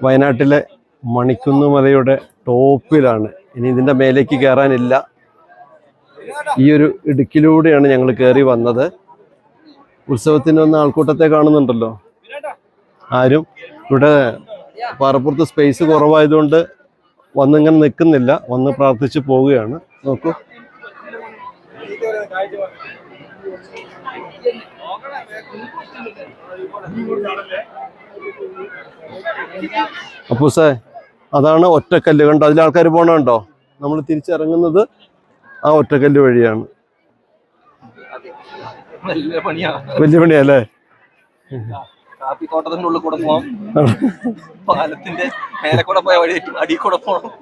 വയനാട്ടിലെ മണിക്കുന്ന് മലയുടെ ടോപ്പിലാണ്. ഇനി ഇതിൻ്റെ മേലേക്ക് കയറാനില്ല. ഈ ഒരു ഇടുക്കിലൂടെയാണ് ഞങ്ങൾ കയറി വന്നത്. ഉത്സവത്തിന് വന്ന ആൾക്കൂട്ടത്തെ കാണുന്നുണ്ടല്ലോ. ആരും ഇവിടെ പാറപ്പുറത്ത് സ്പേസ് കുറവായതുകൊണ്ട് വന്നിങ്ങനെ നിൽക്കുന്നില്ല, വന്ന് പ്രാർത്ഥിച്ച് പോവുകയാണ്. നോക്കൂ, അപ്പൂസേ അതാണ് ഒറ്റക്കല്ല്. കണ്ടോ, അതിൽ ആൾക്കാർ പോണുണ്ടോ? നമ്മൾ തിരിച്ചിറങ്ങുന്നത് ആ ഒറ്റക്കല്ല് വഴിയാണ്. വലിയ പണിയല്ലേ? കാപ്പിത്തോട്ടത്തിന്റെ ഉള്ളിൽ കൂടെ പോവാം, പാലത്തിന്റെ മേലെ കൂടെ പോയ വഴി അടി കൂടെ പോകണം.